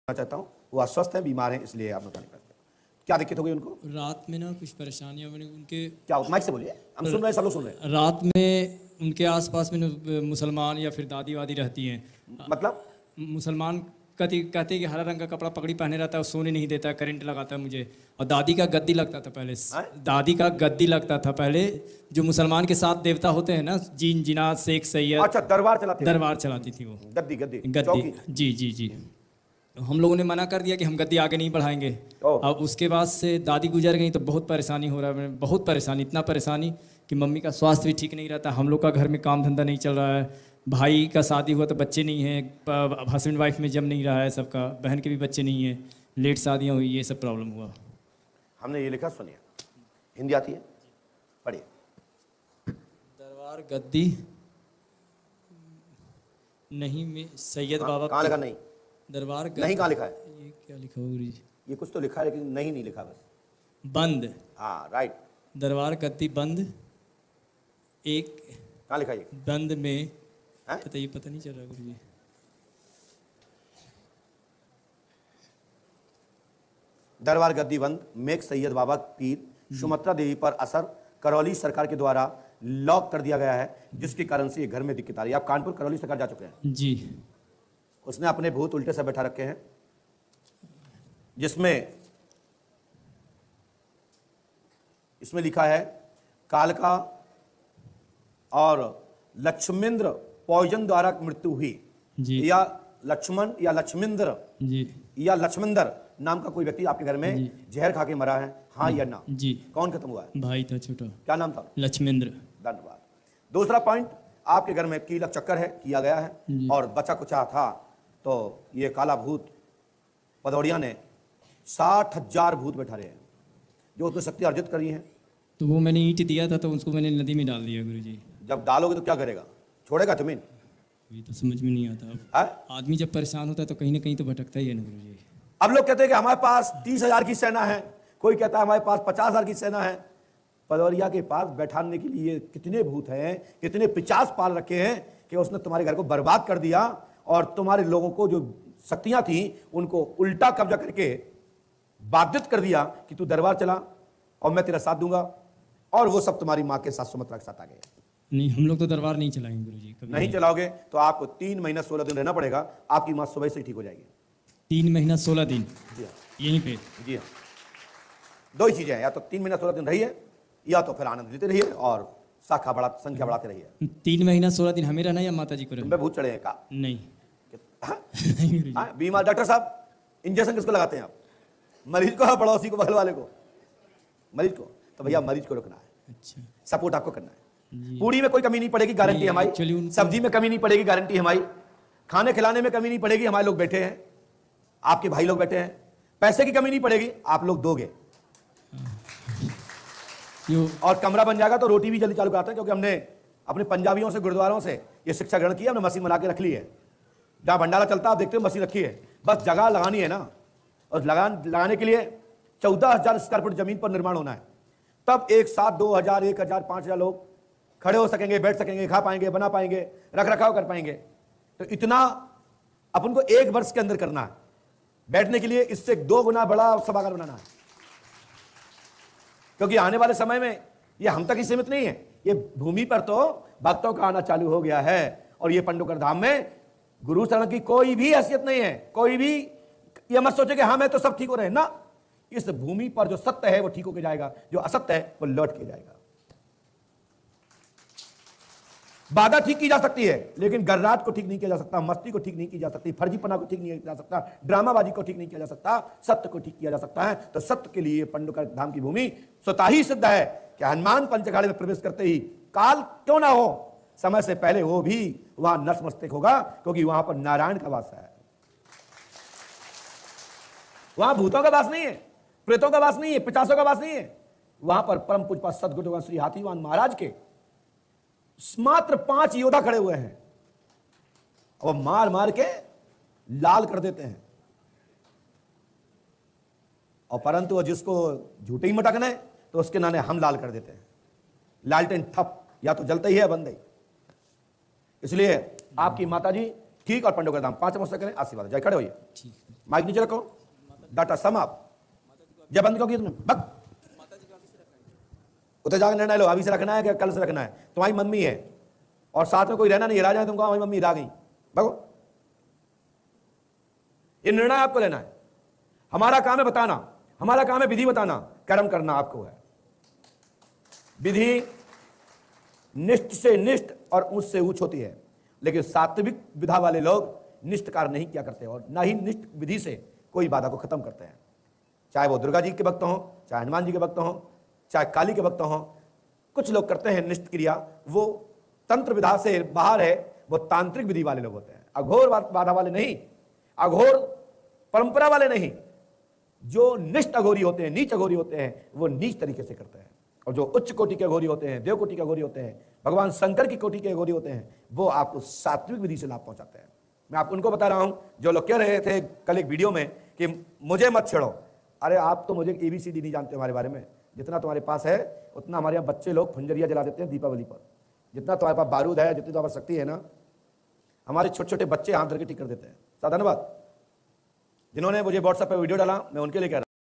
चाहता हूँ, वो अस्वस्थ हैं, बीमार हैं, इसलिए आप बता नहीं पाते। क्या दिक्कत हो गई उनको? रात में ना कुछ परेशानियां बनी उनके। क्या माइक से बोलिए, हम सुन रहे हैं, सब लोग सुन रहे हैं। रात में उनके आसपास में मुसलमान या फिर दादी वादी रहती हैं। मतलब मुसलमान कहते हैं कि हरा रंग का कपड़ा पगड़ी पहने रहता है, सोने नहीं देता है, करंट लगाता है मुझे। और दादी का गद्दी लगता था पहले, दादी का गद्दी लगता था पहले। जो मुसलमान के साथ देवता होते हैं ना, जीन जिनात शेख सैयद। अच्छा, दरबार चलाती थी वो। गद्दी। जी जी जी। हम लोगों ने मना कर दिया कि हम गद्दी आगे नहीं बढ़ाएंगे। अब उसके बाद से दादी गुजर गई तो बहुत परेशानी हो रहा है, बहुत परेशानी, इतना परेशानी कि मम्मी का स्वास्थ्य भी ठीक नहीं रहता। हम लोग का घर में काम धंधा नहीं चल रहा है। भाई का शादी हुआ तो बच्चे नहीं हैं, हस्बैंड वाइफ में जम नहीं रहा है सबका, बहन के भी बच्चे नहीं हैं, लेट शादियाँ हुई, ये सब प्रॉब्लम हुआ। हमने ये लिखा, सुनिए, हिंदी आती है, पढ़िए। दरबार गद्दी नहीं में सैयद बाबा। कहाँ लिखा? नहीं, दरबार नहीं कहाँ लिखा है? ये क्या लिखा हुआ गुरुजी? ये कुछ तो लिखा है लेकिन नहीं लिखा, बस बंद। हाँ, राइट। दरबार गद्दी बंद, एक कहाँ लिखा है? बंद में ये पता नहीं चल रहा गुरुजी। दरबार गद्दी बंद, मेक सैयद बाबा पीर सुमत्रा देवी पर असर करौली सरकार के द्वारा लॉक कर दिया गया है, जिसके कारण से ये घर में दिक्कत आ रही है। आप कानपुर करौली सरकार जा चुके हैं जी। उसने अपने भूत उल्टे से बैठा रखे हैं, जिसमें इसमें लिखा है कालका और लक्ष्मेंद्र पॉइजन द्वारा मृत्यु हुई जी। या लक्ष्मण या लक्ष्मेंद्र जी या लक्ष्मेंद्र नाम का कोई व्यक्ति आपके घर में जहर खा के मरा है, हाँ या ना? जी। कौन खत्म हुआ है? भाई था छोटा। क्या नाम था? लक्ष्मेंद्र। धन्यवाद। दूसरा पॉइंट, आपके घर में कीलक चक्कर है, किया गया है, और बचा कुचा था तो ये काला भूत पदौड़िया ने 60,000 भूत बैठा रहे हैं जो उसने शक्ति अर्जित करी है। तो वो मैंने ईंट दिया था तो उसको मैंने नदी में डाल दिया गुरुजी। जब डालोगे तो क्या करेगा? छोड़ेगा जमीन? ये तो समझ में नहीं आता। आदमी जब परेशान होता है तो कहीं ना कहीं तो भटकता ही है ना गुरुजी। अब लोग कहते हैं कि हमारे पास 30,000 की सेना है, कोई कहता है हमारे पास 50,000 की सेना है। पदौरिया के पास बैठाने के लिए कितने भूत हैं, कितने 50 पाल रखे हैं कि उसने तुम्हारे घर को बर्बाद कर दिया और तुम्हारे लोगों को जो शक्तियां थी उनको उल्टा कब्जा करके बाधित कर दिया कि तू दरबार चला और मैं तेरा साथ दूंगा, और वो सब तुम्हारी माँ के साथ सुमत्रा के साथ आ गए। नहीं, हम लोग तो दरबार नहीं चलाएंगे गुरुजी। नहीं चलाओगे तो आपको 3 महीना 16 दिन रहना पड़ेगा, आपकी माँ सुबह से ठीक हो जाएगी। 3 महीना 16 दिन? जी हाँ, यहीं पे? जी हाँ। दो ही चीजें हैं, या तो 3 महीना 16 दिन रहिए या तो फिर आनंद लेते रहिए और संख्या बढ़ाते रहिए। 3 महीना 16 दिन हमें रहना या माता जी को रहना? तुम्हें भूत चढ़े हैं का? नहीं। बीमार डॉक्टर साहब, इंजेक्शन किसको लगाते हैं आप? मरीज को या पड़ोसी को, बगल वाले को? मरीज को। तो भैया मरीज को रोकना है। अच्छा। सपोर्ट आपको करना है। पूरी में कोई कमी नहीं पड़ेगी, गारंटी हमारी। सब्जी में कमी नहीं पड़ेगी, गारंटी हमारी। खाने खिलाने में कमी नहीं पड़ेगी, हमारे लोग बैठे हैं, आपके भाई लोग बैठे हैं। पैसे की कमी नहीं पड़ेगी, आप लोग दोगे। और कमरा बन जाएगा तो रोटी भी जल्दी चालू कराते हैं, क्योंकि हमने अपने पंजाबियों से, गुरुद्वारों से ये शिक्षा ग्रहण की है। हमने मशीन बना के रख ली है, जहां भंडारा चलता है आप देखते हो मशीन रखी है, बस जगह लगानी है ना। और लगाने के लिए 14,000 स्क्वायर फुट जमीन पर निर्माण होना है, तब एक साथ 2,000, 1,000, 5,000 लोग खड़े हो सकेंगे, बैठ सकेंगे, खा पाएंगे, बना पाएंगे, रख रखाव कर पाएंगे। तो इतना अपन को 1 वर्ष के अंदर करना है। बैठने के लिए इससे 2 गुना बड़ा सभागार बनाना है, क्योंकि आने वाले समय में ये हम तक ही सीमित नहीं है, ये भूमि पर तो भक्तों का आना चालू हो गया है। और ये पंडोकर धाम में गुरु शरण की कोई भी हैसियत नहीं है। कोई भी ये मत सोचे कि हाँ मैं तो सब ठीक हो रहे हैं ना। इस भूमि पर जो सत्य है वो ठीक होकर जाएगा, जो असत्य है वो लौट के जाएगा। बाधा ठीक की जा सकती है, लेकिन गर्रात को ठीक नहीं किया जा सकता, मस्ती को ठीक नहीं की जा सकती, फर्जीपना को ठीक नहीं किया जा सकता, ड्रामाबाजी को ठीक नहीं किया जा सकता, सत्य को ठीक किया जा सकता है। तो सत्य के लिए पंडोकर धाम की भूमि स्वतः ही सिद्ध है कि हनुमान पंचखाड़े में प्रवेश करते ही काल क्यों ना हो, समय से पहले वो भी वहां नतमस्तक होगा, क्योंकि वहां पर नारायण का वास है। वहां भूतों का वास नहीं है, प्रेतों का वास नहीं है, पिशाचों का वास नहीं है। वहां पर परम पूज्य सद्गुरु श्री हाथीवान महाराज के मात्र 5 योद्धा खड़े हुए हैं, और मार मार के लाल कर देते हैं। और परंतु जिसको झूठे ही मटकने तो उसके नाने हम लाल कर देते हैं। लालटेन ठप, या तो जलते ही है बंद ही। इसलिए आपकी माताजी ठीक और पंडों का दाम 5 नमस्ते करें, आशीर्वाद जय, खड़े होइए, ठीक है। माइक नीचे रखो, डाटा समाप्त। जय बंद क्यों किया तुमने? बक उधर जाकर निर्णय लो, अभी से रखना है कि कल से रखना है। तुम्हारी मम्मी है और साथ में कोई रहना नहीं, राजा है, तुमको हमारी मम्मी रा गई, भगो। ये निर्णय आपको लेना है। हमारा काम है बताना, हमारा काम है विधि बताना, कर्म करना आपको है। विधि निष्ठ से निष्ठ और ऊंच से ऊंच होती है, लेकिन सात्विक विधा वाले लोग निष्ठ कार्य नहीं किया करते और ना ही निष्ठ विधि से कोई बाधा को खत्म करते हैं। चाहे वो दुर्गा जी के भक्त हों, चाहे हनुमान जी के भक्त हों, चाहे काली के भक्त हों। कुछ लोग करते हैं निष्ठ क्रिया, वो तंत्र विधा से बाहर है, वो तांत्रिक विधि वाले लोग होते हैं, अघोर बाधा वाले नहीं, अघोर परंपरा वाले नहीं। जो निष्ठ अघोरी होते हैं, नीच अघोरी होते हैं, वो नीच तरीके से करते हैं। और जो उच्च कोटि के अघोरी होते हैं, देव कोटि के अघोरी होते हैं, भगवान शंकर की कोटि के अघोरी होते हैं, वो आपको सात्विक विधि से लाभ पहुंचाते हैं। मैं आपको उनको बता रहा हूं जो लोग कह रहे थे कल एक वीडियो में कि मुझे मत छेड़ो। अरे आप तो मुझे ABCD नहीं जानते हमारे बारे में। जितना तुम्हारे पास है उतना हमारे यहाँ बच्चे लोग फुंजरिया जला देते हैं दीपावली पर। जितना तुम्हारे पास बारूद है, जितनी तुम्हारे पास शक्ति है ना, हमारे छोटे छोटे बच्चे हाथ धर के ठीक कर देते हैं। धन्यवाद जिन्होंने मुझे व्हाट्सएप पर वीडियो डाला, मैं उनके लिए कह रहा हूं।